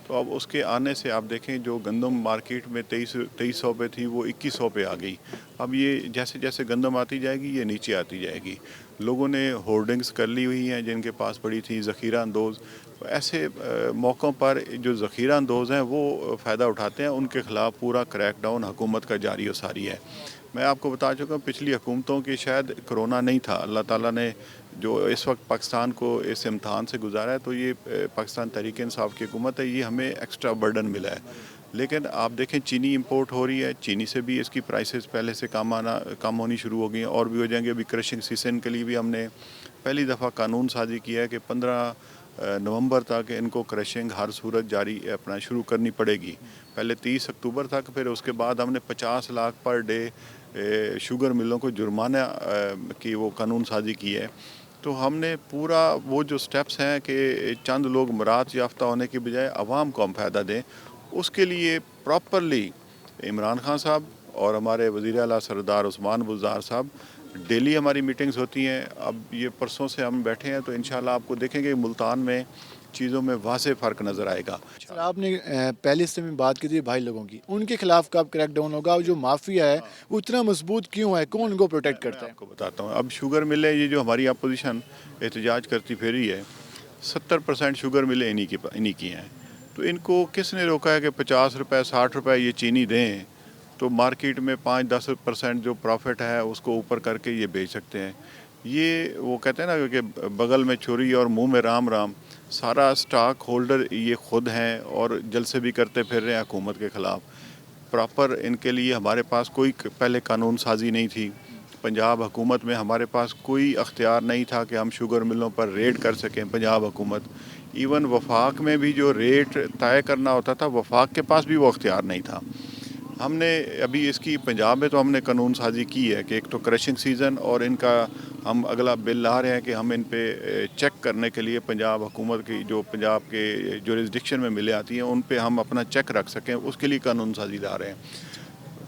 तो अब उसके आने से आप देखें जो गंदम मार्केट में 2300 पे थी वो 2100 पे आ गई। अब ये जैसे जैसे गंदम आती जाएगी ये नीचे आती जाएगी। लोगों ने होर्डिंग्स कर ली हुई हैं जिनके पास पड़ी थी ज़ख़ीरा अंदोज़। ऐसे मौक़ों पर जो ज़ख़ीरा अंदोज़ हैं वो फ़ायदा उठाते हैं, उनके ख़िलाफ़ पूरा क्रैकडाउन हुकूमत का जारी व सारी है। मैं आपको बता चुका हूँ पिछली हुकूमतों की शायद कोरोना नहीं था, अल्लाह ताला ने जो इस वक्त पाकिस्तान को इस इम्तहान से गुजारा है, तो ये पाकिस्तान तहरीक इंसाफ की हुकूमत है, ये हमें एक्स्ट्रा बर्डन मिला है। लेकिन आप देखें चीनी इंपोर्ट हो रही है, चीनी से भी इसकी प्राइसेस पहले से कम होनी शुरू हो गई हैं और भी हो जाएंगे। अभी क्रशिंग सीजन के लिए भी हमने पहली दफ़ा कानून साजी किया है कि 15 नवंबर तक इनको क्रशिंग हर सूरत जारी अपना शुरू करनी पड़ेगी। पहले 30 अक्टूबर तक, फिर उसके बाद हमने 50 लाख पर डे शुगर मिलों को जुर्माना की वो कानून साजी की है। तो हमने पूरा वो जो स्टेप्स हैं कि चंद लोग मुराद याफ्ता होने की बजाय आवाम को हम फ़ायदा दें, उसके लिए प्रॉपरली इमरान खान साहब और हमारे वज़ीर आला सरदार उस्मान बुज़दार साहब डेली हमारी मीटिंग्स होती हैं। अब ये परसों से हम बैठे हैं तो इंशाल्लाह आपको देखेंगे मुल्तान में चीज़ों में वाज़ेह फ़र्क नज़र आएगा। सर आपने पहले हिस्से में बात की थी भाई लोगों की, उनके खिलाफ कब क्रैकडाउन होगा? जो माफिया है वो इतना मजबूत क्यों है, कौन उनको प्रोटेक्ट करता है? आपको बताता हूँ। अब शुगर मिले, ये जो हमारी अपोजिशन एहतजाज करती फिरी है, 70% शुगर मिले इन्हीं की हैं। तो इनको किसने रोका है कि 50 रुपये 60 रुपये ये चीनी दें तो मार्केट में 5-10% जो प्रॉफिट है उसको ऊपर करके ये बेच सकते हैं। ये वो कहते हैं ना कि बगल में छुरी और मुंह में राम राम। सारा स्टॉक होल्डर ये खुद हैं और जलसे भी करते फिर रहे हैं हुकूमत के ख़िलाफ़। प्रॉपर इनके लिए हमारे पास कोई पहले कानून साजी नहीं थी। पंजाब हुकूमत में हमारे पास कोई अख्तियार नहीं था कि हम शुगर मिलों पर रेड कर सकें। पंजाब हुकूमत, इवन वफाक में भी जो रेट तय करना होता था, वफाक के पास भी वो अख्तियार नहीं था। हमने अभी इसकी पंजाब में तो हमने कानून साजी की है कि एक तो क्रशिंग सीज़न और इनका हम अगला बिल ला रहे हैं कि हम इन पे चेक करने के लिए पंजाब हुकूमत की जो पंजाब के जुरिस्डिक्शन में मिले आती हैं उन पे हम अपना चेक रख सकें, उसके लिए कानून साजी ला रहे हैं।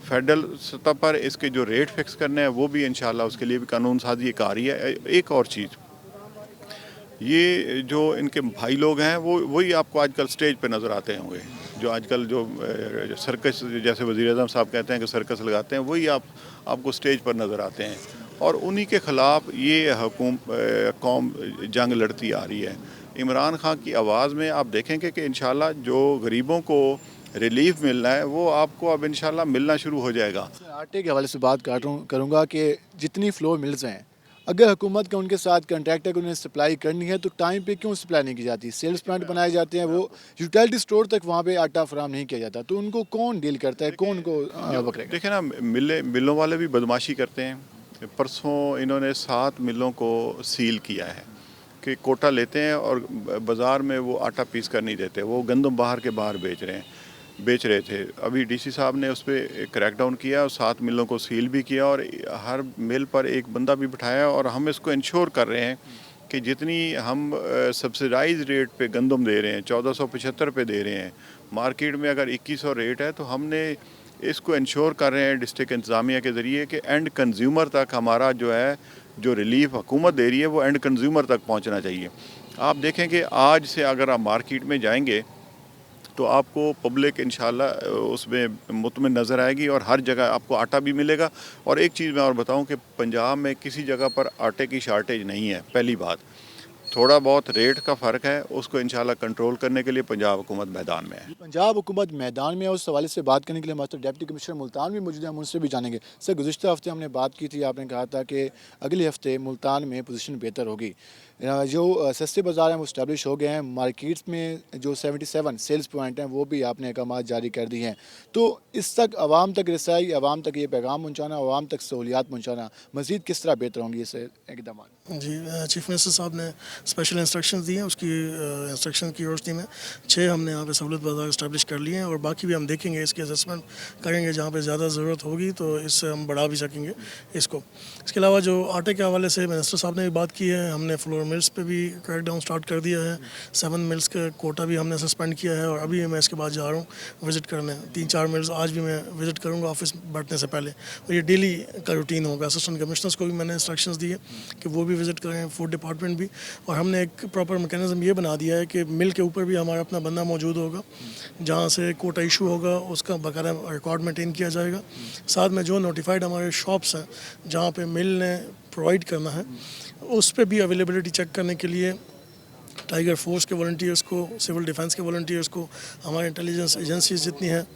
फेडरल सतह पर इसके जो रेट फिक्स करने हैं वो भी इंशाल्लाह उसके लिए भी कानून साजी एक आ रही है। एक और चीज़, ये जो इनके भाई लोग हैं वो वही आपको आजकल स्टेज पे नज़र आते होंगे, जो आजकल जो सर्कस, जैसे वज़ीर आज़म साहब कहते हैं कि सर्कस लगाते हैं, वही आपको स्टेज पर नज़र आते हैं। और उन्हीं के ख़िलाफ़ ये कौम जंग लड़ती आ रही है। इमरान खान की आवाज़ में आप देखेंगे कि इंशाल्लाह जो गरीबों को रिलीफ मिलना है वो आपको अब इंशाल्लाह मिलना शुरू हो जाएगा। आटे के हवाले से बात करूँगा कि जितनी फ्लोर मिल्स हैं, अगर हुकूमत का उनके साथ कॉन्ट्रैक्ट है कि उन्हें सप्लाई करनी है तो टाइम पे क्यों सप्लाई नहीं की जाती? सेल्स प्लांट बनाए जाते हैं, वो यूटिलिटी स्टोर तक वहाँ पे आटा फराम नहीं किया जाता, तो उनको कौन डील करता है, कौन को पकड़ेगा? देखें ना, मिलों वाले भी बदमाशी करते हैं। परसों इन्होंने 7 मिलों को सील किया है कि कोटा लेते हैं और बाज़ार में वो आटा पीस कर नहीं देते, वो गंदम बाहर के बाहर बेच रहे थे। अभी डीसी साहब ने उस पर क्रैकडाउन किया और 7 मिलों को सील भी किया और हर मिल पर एक बंदा भी बिठाया और हम इसको इंश्योर कर रहे हैं कि जितनी हम सब्सिडाइज रेट पे गंदम दे रहे हैं, 1475 पे दे रहे हैं, मार्केट में अगर 2100 रेट है, तो हमने इसको इंश्योर कर रहे हैं डिस्ट्रिक्ट इंतज़ामिया के ज़रिए कि एंड कंज्यूमर तक हमारा जो रिलीफ हुकूमत दे रही है वो एंड कंज्यूमर तक पहुंचना चाहिए। आप देखें कि आज से अगर आप मार्केट में जाएंगे तो आपको पब्लिक इंशाल्लाह उसमें मुतमिन नज़र आएगी और हर जगह आपको आटा भी मिलेगा। और एक चीज़ मैं और बताऊं कि पंजाब में किसी जगह पर आटे की शार्टेज नहीं है। पहली बात, थोड़ा बहुत रेट का फ़र्क है, उसको इंशाल्लाह कंट्रोल करने के लिए पंजाब हुकूमत मैदान में है। पंजाब हुकूमत मैदान में है। उस हवाले से बात करने के लिए हमारे डिप्टी कमिश्नर मुल्तान भी मौजूद हैं, हम उनसे भी जानेंगे। सर, गुज़िश्ता हफ्ते हमने बात की थी, आपने कहा था कि अगले हफ्ते मुल्तान में पोजीशन बेहतर होगी। जो सस्ते बाज़ार हैं वो इस्टेब्लिश हो गए हैं, मार्केट्स में जो 77 सेल्स पॉइंट हैं वो भी आपने अहकाम जारी कर दी हैं। तो इस तक आवाम तक रसाई, आवाम तक ये पैगाम पहुँचाना, आवाम तक सहूलियात पहुँचाना मज़ीद किस तरह बेहतर होंगी इस इकदाम? जी, चीफ मिनिस्टर साहब ने स्पेशल इंस्ट्रक्शंस दिए हैं। उसकी इंस्ट्रक्शन की रोशनी में 6 हमने यहाँ पे सहूलत बाज़ार इस्टेब्लिश कर लिए हैं और बाकी भी हम देखेंगे, इसकी असेसमेंट करेंगे, जहाँ पे ज़्यादा ज़रूरत होगी तो इससे हम बढ़ा भी सकेंगे इसको। इसके अलावा जो आटे के हवाले से मिनिस्टर साहब ने भी बात की है, हमने फ्लोर मिल्स पे भी क्रैकडाउन स्टार्ट कर दिया है। 7 मिल्स का कोटा भी हमने सस्पेंड किया है और अभी मैं इसके बाद जा रहा हूँ विज़िट करने 3-4 मिल्स। आज भी मैं विज़िट करूँगा ऑफिस बैठने से पहले, और ये डेली का रूटीन होगा। असिस्टेंट कमिश्नर्स को भी मैंने इंस्ट्रक्शंस दिए कि वो भी विज़िट करें, फूड डिपार्टमेंट भी। और हमने एक प्रॉपर मैकेनिज़्म ये बना दिया है कि मिल के ऊपर भी हमारा अपना बंदा मौजूद होगा, जहाँ से कोटा इशू होगा उसका बाकायदा रिकॉर्ड मेंटेन किया जाएगा। साथ में जो नोटिफाइड हमारे शॉप्स हैं जहाँ पे मिल ने प्रोवाइड करना है, उस पर भी अवेलेबिलिटी चेक करने के लिए टाइगर फोर्स के वॉलंटियर्स को, सिविल डिफेंस के वॉलंटियर्स को, हमारे इंटेलिजेंस एजेंसीज जितनी हैं,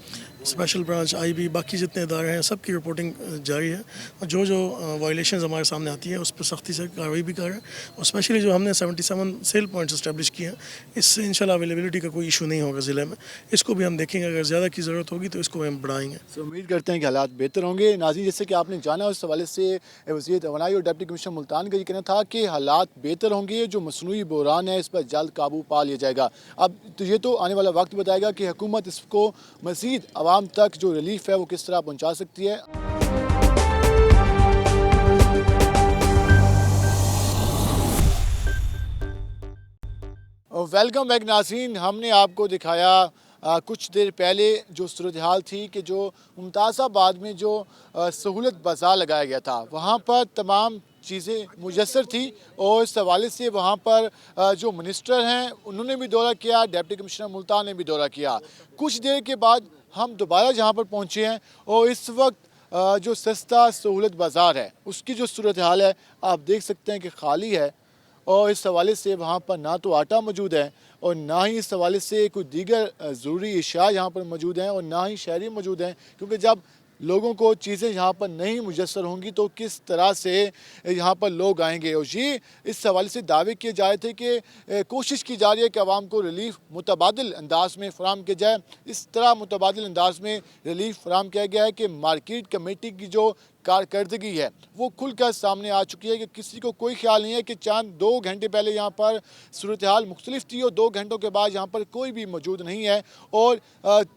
स्पेशल ब्रांच, आईबी, बाकी जितने इदारे हैं, सबकी रिपोर्टिंग जारी है। और जो वायलेशंस हमारे सामने आती हैं उस पर सख्ती से कार्रवाई भी कर रहे हैं। और स्पेशली जो हमने 77 सेल पॉइंट्स इस्टेब्लिश किए हैं, इससे इंशाल्लाह अवेलेबिलिटी का कोई इशू नहीं होगा ज़िले में। इसको भी हम देखेंगे, अगर ज़्यादा की ज़रूरत होगी तो इसको हम बढ़ाएंगे। तो उम्मीद करते हैं कि हालात बेहतर होंगे। नाज़रीन, जैसे कि आपने जाना, उस हवाले से वज़ीर तवानाई और डिप्टी कमिश्नर मुल्तान का ये कहना था कि हालात बेहतर होंगे, जो मसनूई बहरान है इस पर जल्द काबू पा लिया जाएगा। अब तो ये तो आने वाला वक्त बताएगा कि हुकूमत इसको मज़ीद आवाम तक जो रिलीफ है वो किस तरह पहुँचा सकती है। वेलकम बैक नाज़रीन, हमने आपको दिखाया कुछ देर पहले जो सूरत हाल थी कि जो मुमताज़ाबाद में जो सहूलत बाज़ार लगाया गया था, वहाँ पर तमाम चीज़ें मुयस्सर थी और इस हवाले से वहाँ पर जो मिनिस्टर हैं उन्होंने भी दौरा किया, डिप्टी कमिश्नर मुल्तान ने भी दौरा किया। कुछ देर के बाद हम दोबारा जहाँ पर पहुँचे हैं और इस वक्त जो सस्ता सहूलत बाज़ार है उसकी जो सूरत हाल है आप देख सकते हैं कि खाली है। और इस हवाले से वहाँ पर ना तो आटा मौजूद है और ना ही इस हवाले से कोई दीगर ज़रूरी अशिया यहाँ पर मौजूद हैं और ना ही शहरी मौजूद हैं, क्योंकि जब लोगों को चीज़ें यहाँ पर नहीं मुयस्सर होंगी तो किस तरह से यहाँ पर लोग आएंगे। और ये इस हवाले से दावे किए जा रहे थे कि कोशिश की जा रही है कि आवाम को रिलीफ मुतबादिल अंदाज में फ़राहम किया जाए। इस तरह मुतबादिल अंदाज में रिलीफ फ़राहम किया गया है कि मार्केट कमेटी की जो कारकर्दगी है वो खुलकर सामने आ चुकी है कि किसी को कोई ख्याल नहीं है कि चंद 2 घंटे पहले यहाँ पर सूरत हाल मुख्तलिफ थी और 2 घंटों के बाद यहाँ पर कोई भी मौजूद नहीं है और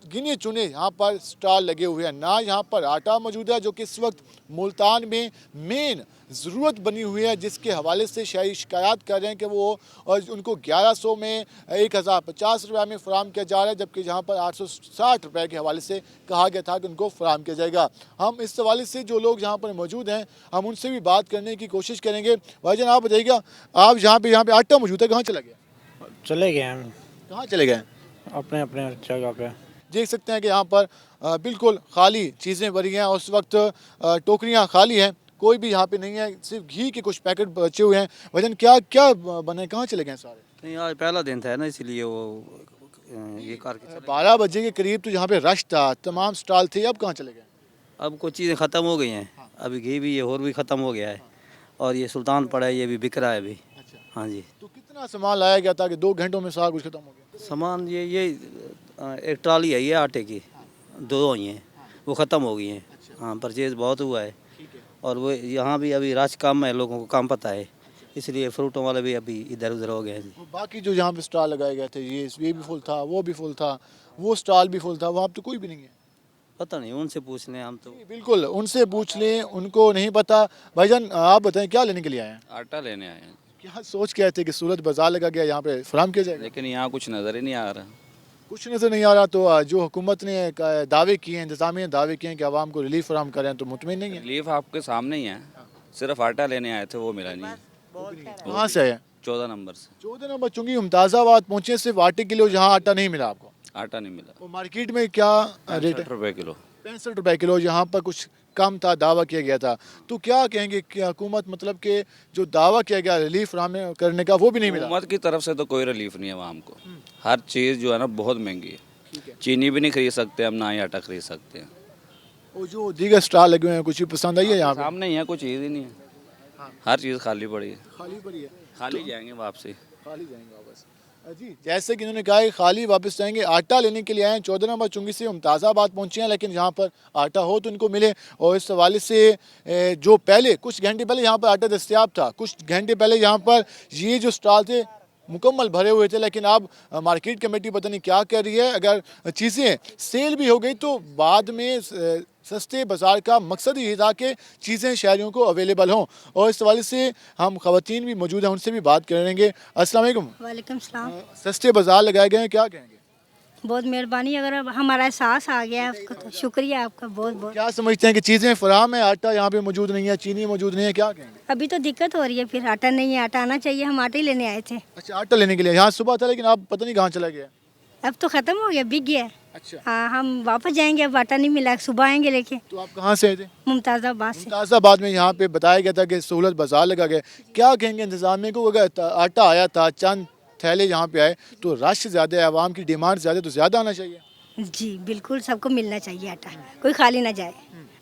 गिने चुने यहाँ पर स्टॉल लगे हुए हैं। ना यहाँ पर आटा मौजूद है जो कि इस वक्त मुल्तान में मेन ज़रूरत बनी हुई है, जिसके हवाले से शहरी शिकायत कर रहे हैं कि वो और उनको 1100 में 1050 रुपये में फ़राहम किया जा रहा है, जबकि जहाँ पर 860 रुपये के हवाले से कहा गया था कि उनको फ़राहम किया जाएगा। हम इस हवाले से जो लोग यहाँ पर मौजूद हैं हम उनसे भी बात करने की कोशिश करेंगे। भाईजान, आप बताइएगा, आप यहाँ पे आटा मौजूद है, कहाँ चला गया? चले गए हम। कहाँ चले गए? अपने अपने जगह पे। देख सकते हैं कि यहाँ पर बिल्कुल खाली चीज़ें भरी हैं और उस वक्त टोकरियाँ खाली हैं। कोई भी यहाँ पे नहीं है, सिर्फ घी के कुछ पैकेट बचे हुए हैं। भाईजान क्या क्या बने, कहाँ चले गए सारे? नहीं, आज पहला दिन था ना, इसलिए वो ये करके 12 बजे के करीब तो यहाँ पे रश था, तमाम स्टॉल थे, अब कहाँ चले गए? अब कुछ चीज़ें ख़त्म हो गई हैं। अभी घी भी ये और भी ख़त्म हो गया है, और ये सुल्तान पड़ा है, ये भी बिक रहा है अभी। हाँ जी। तो कितना सामान लाया गया था कि 2 घंटों में सारा कुछ खत्म हो गया? सामान ये एक ट्राली है ये आटे की, 2 ही हैं, वो ख़त्म हो गई हैं। हाँ, परचेज़ बहुत हुआ है, और वो यहाँ भी अभी रश कम है, लोगों को कम पता है, इसलिए फ्रूटों वाले भी अभी इधर उधर हो गए हैं। वो बाकी जो यहाँ पे स्टॉल लगाए गए थे, ये भी फुल था, वो भी फुल था, वो स्टॉल भी फुल था, वहाँ पे तो कोई भी नहीं है। पता नहीं, उनसे पूछ लें हम तो। बिल्कुल, उनसे पूछ लें, उनको नहीं पता। भाईजान आप बताएं क्या लेने के लिए आए हैं? आटा लेने आए हैं, क्या सोच के आए थे कि सूरत बाजार लगा गया, यहाँ पे फराम किया जाएगा? लेकिन यहाँ कुछ नज़र ही नहीं आ रहा। कुछ नज़र नहीं आ रहा, तो जो हुकूमत ने दावे किए हैं, इंतजामिया दावे किए हैं कि आवाम को रिलीफ फराम करें, तो मुतमिन नहीं है? रिलीफ आपके सामने ही है, सिर्फ आटा लेने आए थे, वो मिला नहीं है। कहाँ से है? 14 नंबर से। 14 नंबर, चूँकि मुमताज़ाबाद पहुँचे सिर्फ आटे के लिए, जहाँ आटा नहीं मिला आपको? आटा नहीं मिला। वो मार्केट में क्या रेट है? 60 रुपये किलो। 65 रुपए किलो, यहाँ पर कुछ कम था, दावा किया गया था। तो क्या कहेंगे कि हुकूमत, मतलब कि जो दावा किया गया रिलीफ फराहम करने का, वो भी नहीं मिला? हुकूमत की तरफ से तो कोई रिलीफ नहीं है आवाम को। हर चीज़ जो है ना बहुत महंगी है, चीनी भी नहीं खरीद सकते हम, ना ही आटा खरीद सकते हैं। वो जो दीगर स्टॉल लगे हुए हैं, कुछ भी पसंद आई है यहाँ पे? सामने ही है, कोई चीज़ ही नहीं है, हर चीज़ खाली पड़ी है। खाली पड़ी है, खाली जाएंगे वापसी। खाली जाएंगे वापस। जी, जैसे कि इन्होंने कहा है खाली वापस जाएंगे। आटा लेने के लिए आए हैं, 14 नंबर चुंगी से मुमताज़ाबाद पहुंचे हैं, लेकिन यहाँ पर आटा हो तो इनको मिले। और इस हवाले से जो पहले कुछ घंटे पहले यहाँ पर आटा दस्तयाब था, कुछ घंटे पहले यहाँ पर ये जो स्टॉल थे मुकम्मल भरे हुए थे, लेकिन अब मार्केट कमेटी पता नहीं क्या कर रही है। अगर चीज़ें सेल भी हो गई तो बाद में सस्ते बाज़ार का मकसद ही था कि चीज़ें शहरियों को अवेलेबल हों। और इस हवाले से हम ख़वातीन भी मौजूद हैं, उनसे भी बात करेंगे। अस्सलाम वालेकुम। वालेकुम सलाम। सस्ते बाज़ार लगाए गए हैं, क्या कहेंगे? बहुत मेहरबानी, अगर अब हमारा एहसास आ गया है आपका तो शुक्रिया आपका बहुत बहुत। क्या समझते हैं कि चीज़ें फराहम है, आटा यहाँ पे मौजूद नहीं है, चीनी मौजूद नहीं है, क्या कहेंगे? अभी तो दिक्कत हो रही है, फिर आटा नहीं है, आटा आना चाहिए, हम आटा ही लेने आए थे। अच्छा, आटा लेने के लिए यहाँ सुबह था, लेकिन आप पता नहीं कहाँ चला गया? अब तो ख़त्म हो गया, बिक गया। अच्छा। हाँ, हम वापस जाएंगे, अब आटा नहीं मिला, सुबह आएंगे लेके। तो आप कहाँ से आए थे? मुमताज़ाबाद से। मुमताज़ाबाद में यहाँ पे बताया गया था कि सहूलत बाज़ार लगा गया। क्या कहेंगे इंतज़ामिया को? अगर आटा आया था, चंद थैले यहाँ पे आए, तो रश ज़्यादा है, आवाम की डिमांड ज़्यादा, तो ज़्यादा आना चाहिए। जी बिल्कुल, सबको मिलना चाहिए आटा, कोई खाली ना जाए।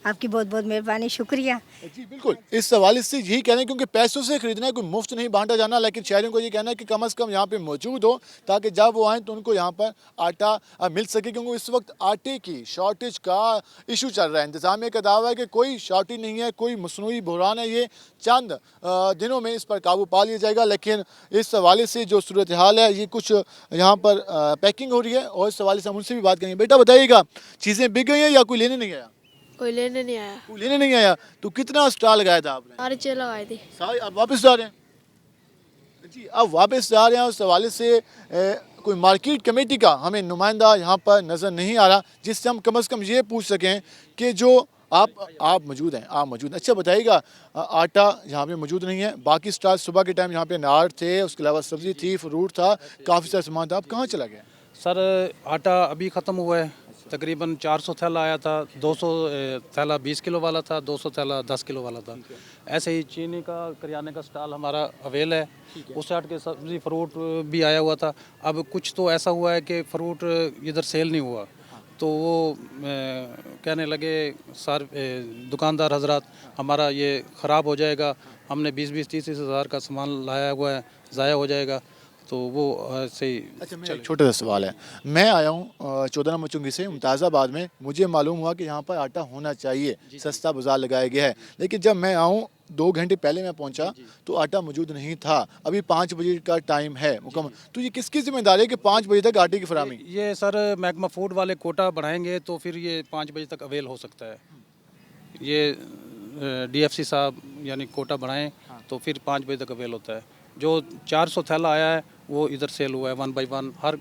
आपकी बहुत बहुत मेहरबानी, शुक्रिया। जी बिल्कुल, इस हवाले से यही कहना है, क्योंकि पैसों से खरीदना है, कोई मुफ्त नहीं बांटा जाना, लेकिन शहरियों को ये कहना है कि कम से कम यहाँ पे मौजूद हो, ताकि जब वो आएँ तो उनको यहाँ पर आटा मिल सके। क्योंकि इस वक्त आटे की शॉर्टेज का इशू चल रहा है। इंतज़ामिया का दावा है कि कोई शॉर्टेज नहीं है, कोई मसनूई बहरान है, ये चंद दिनों में इस पर काबू पा लिया जाएगा। लेकिन इस हवाले से जो सूरत हाल है, ये कुछ यहाँ पर पैकिंग हो रही है, और इस हवाले से हम उनसे भी बात करेंगे। बेटा बताइएगा, चीज़ें बिक गई हैं या कोई लेने नहीं आया? कोई लेने नहीं आया। कोई लेने नहीं आया, तो कितना स्टॉल लगाया था आपने? सारे चेयर लगाए थे। सारे अब वापस जा रहे हैं? जी, अब वापस जा रहे हैं। उस हवाले से कोई मार्केट कमेटी का हमें नुमाइंदा यहाँ पर नज़र नहीं आ रहा, जिससे हम कम से कम ये पूछ सकें कि जो आप मौजूद हैं, आप मौजूद। अच्छा बताइएगा, आटा यहाँ पे मौजूद नहीं है, बाकी स्टॉल सुबह के टाइम यहाँ पे अनार थे, उसके अलावा सब्ज़ी थी, फ्रूट था, काफ़ी सारा सामान था, आप कहाँ चला गया? सर आटा अभी ख़त्म हुआ है, तकरीबन 400 थैला आया था, 200 थैला 20 किलो वाला था, 200 थैला 10 किलो वाला था। ऐसे ही चीनी का करियाने का स्टॉल हमारा अवेल है, उससे हट के सब्ज़ी फ्रूट भी आया हुआ था। अब कुछ तो ऐसा हुआ है कि फ्रूट इधर सेल नहीं हुआ, तो वो कहने लगे दुकानदार हजरात, हमारा ये ख़राब हो जाएगा, हमने 20-30 हज़ार का सामान लाया हुआ है, ज़ाया हो जाएगा, तो वो सही। अच्छा, मेरा एक छोटा सा सवाल है। मैं आया हूँ 14 नंबर चुंगी से मुमताज़ाबाद में, मुझे मालूम हुआ कि यहाँ पर आटा होना चाहिए, सस्ता बाज़ार लगाया गया है, लेकिन जब मैं आऊँ 2 घंटे पहले मैं पहुँचा तो आटा मौजूद नहीं था। अभी 5 बजे का टाइम है मुकम्मल, तो ये किसकी जिम्मेदारी है कि 5 बजे तक आटे की फराहमी? ये सर महकमा फूड वाले कोटा बढ़ाएंगे तो फिर ये 5 बजे तक अवेल हो सकता है। ये DFC साहब यानी कोटा बढ़ाएं तो फिर 5 बजे तक अवेल होता है। जो 400 थैला आया है वो इधर सेल हुआ है 1 बाई 1, हर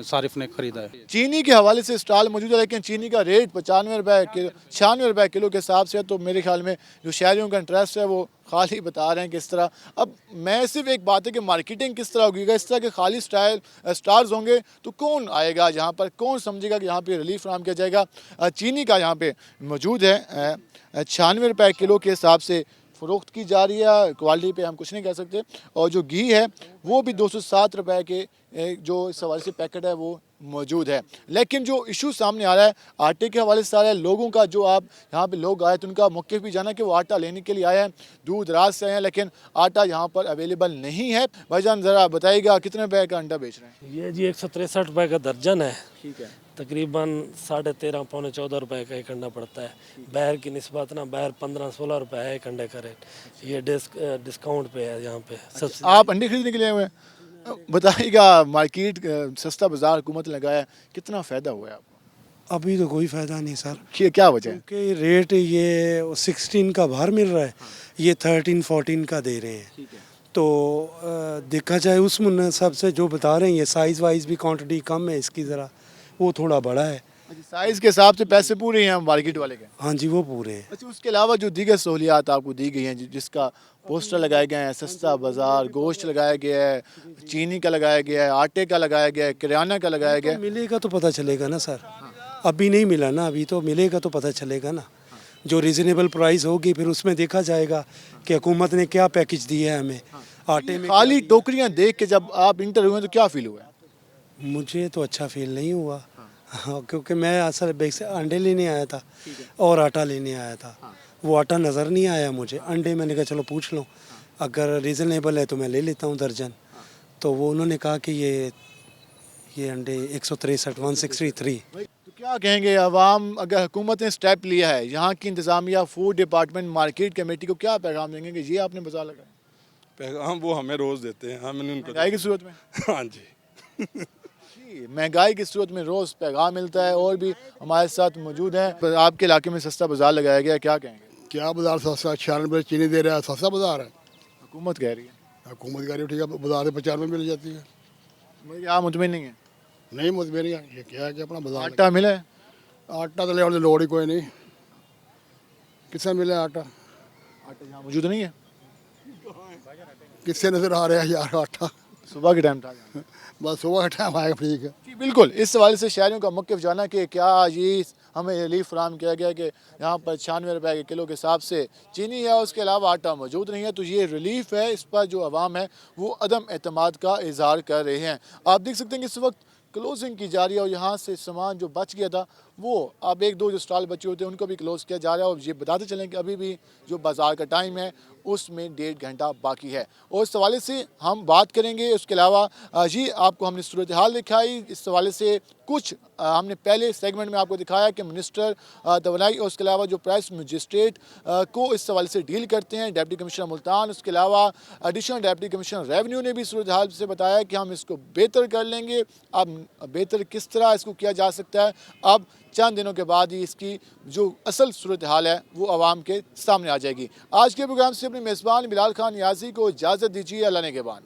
सारिफ ने खरीदा है। चीनी के हवाले से स्टॉल मौजूद है, लेकिन चीनी का रेट 95 रुपये किलो, 96 रुपये किलो के हिसाब से है। तो मेरे ख्याल में जो शहरियों का इंटरेस्ट है वो खाली बता रहे हैं किस तरह। अब मैं सिर्फ एक बात है कि मार्केटिंग किस तरह होगी, इस तरह के खाली स्टार्स होंगे तो कौन आएगा यहाँ पर, कौन समझेगा कि यहाँ पे रिलीफ फराहम किया जाएगा। चीनी का यहाँ पे मौजूद है 96 रुपये किलो के हिसाब से फ़रोख्त की जा रही है, क्वालिटी पे हम कुछ नहीं कह सकते। और जो घी है वो भी 207 रुपये के जो इस हवाले से पैकेट है वो मौजूद है। लेकिन जो इशू सामने आ रहा है आटे के हवाले से आ रहा है लोगों का, जो आप यहाँ पे लोग आए तो उनका मौक़िफ़ भी जाना कि वो आटा लेने के लिए आए हैं, दूर दराज से आए हैं, लेकिन आटा यहाँ पर अवेलेबल नहीं है। भाईजान ज़रा बताइएगा कितने रुपये का अंडा बेच रहे हैं? ये जी 163 रुपये का दर्जन है। ठीक है। तकरीबन 13.5 पौने 14 रुपए का एक अंडा पड़ता है। बहर की निस्बत ना बहर 15-16 रुपए है एक अंडे का रेट। ये डिस्काउंट पे है यहाँ पे सबसे। आप अंडे खरीदने के लिए हुए हैं, बताइएगा मार्केट सस्ता बाजार हुकूमत ने लगाया, कितना फ़ायदा हुआ है आपको? अभी तो कोई फ़ायदा नहीं सर। क्या वजह है? क्योंकि रेट ये 16 का बाहर मिल रहा है, ये 13-14 का दे रहे हैं। तो देखा जाए उस मुनासब से जो बता रहे हैं, ये साइज़ वाइज भी क्वांटिटी कम है इसकी, ज़रा वो थोड़ा बड़ा है। साइज़ के हिसाब से पैसे पूरे हैं मार्केट वाले के? हाँ जी वो पूरे हैं। अच्छा, उसके अलावा जो दीगर सहूलियात आपको दी गई हैं, जिसका पोस्टर लगाए गए हैं, सस्ता बाज़ार, गोश्त लगाया गया है, चीनी का लगाया गया है, आटे का लगाया गया है, किराना का लगाया गया है, मिलेगा तो पता चलेगा ना सर। अभी नहीं मिला ना, अभी तो मिलेगा तो पता चलेगा ना। जो रिजनेबल प्राइस होगी फिर उसमें देखा जाएगा कि हुकूमत ने क्या पैकेज दिया है हमें। आटे में खाली टोकरियाँ देख के जब आप इंटर हुए तो क्या फील हुआ? मुझे तो अच्छा फील नहीं हुआ। हाँ, क्योंकि मैं असल बेग से अंडे लेने आया था और आटा लेने आया था। वो आटा नज़र नहीं आया मुझे, अंडे मैंने कहा चलो पूछ लो, अगर रीज़नेबल है तो मैं ले लेता हूँ दर्जन। तो वो उन्होंने कहा कि ये अंडे 163 तो क्या कहेंगे अवाम, अगर हुकूमत ने स्टेप लिया है, यहाँ की इंतज़ामिया, फूड डिपार्टमेंट, मार्केट कमेटी को क्या पैगाम देंगे कि ये आपने बाजार लगाया? पैगाम वो हमें रोज़ देते हैं। हमने उनको महंगाई की सूरत में? हाँ जी महंगाई की सूरत में रोज़ पैगाम मिलता है। और भी हमारे साथ मौजूद हैं। आपके इलाके में सस्ता बाजार लगाया गया, क्या कहेंगे? क्या बाजार सस्ता? 96 रुपये चीनी दे रहा है, सस्ता बाजार है? हुकूमत कह रही है। हुकूमत कह रही है ठीक है, बाजार से 95 में मिल जाती है। आप मुतमिन नहीं है? नहीं मुतमिन, ये क्या है कि अपना बाजार आटा मिला है? आटा तो ले लोड़ ही कोई नहीं, किससे मिला आटा? आटा यहाँ मौजूद नहीं है, किससे नजर आ रहा है यार आटा? सुबह के टाइम था, बस सुबह का टाइम आएगा। ठीक है जी बिल्कुल। इस हवाले से शहरियों का मौक़िफ़ जाना कि क्या ये हमें रिलीफ फराहम किया गया कि यहाँ पर 96 रुपये के किलो के हिसाब से चीनी है, उसके अलावा आटा मौजूद नहीं है, तो ये रिलीफ है। इस पर जो अवाम है वो अदम एतमाद का इजहार कर रहे हैं। आप देख सकते हैं कि इस वक्त क्लोजिंग की जा रही है और यहाँ से सामान जो बच गया था वो अब 1-2 जो स्टॉल बचे होते हैं उनको भी क्लोज़ किया जा रहा है। और ये बताते चलें कि अभी भी जो बाज़ार का टाइम है उसमें 1.5 घंटा बाकी है। और इस हवाले से हम बात करेंगे। उसके अलावा जी आपको हमने सूरत हाल दिखाई, इस हवाले से कुछ हमने पहले सेगमेंट में आपको दिखाया कि मिनिस्टर तवानाई और उसके अलावा जो प्राइस मजिस्ट्रेट को इस हवाले से डील करते हैं डिप्टी कमिश्नर मुल्तान, उसके अलावा एडिशनल डिप्टी कमिश्नर रेवेन्यू ने भी सूरत हाल से बताया कि हम इसको बेहतर कर लेंगे। अब बेहतर किस तरह इसको किया जा सकता है, अब चंद दिनों के बाद ही इसकी जो असल सूरत हाल है वो आवाम के सामने आ जाएगी। आज के प्रोग्राम से अपने मेज़बान बिलाल खान नियाज़ी को इजाज़त दीजिए। अल्लाह ने के बाद।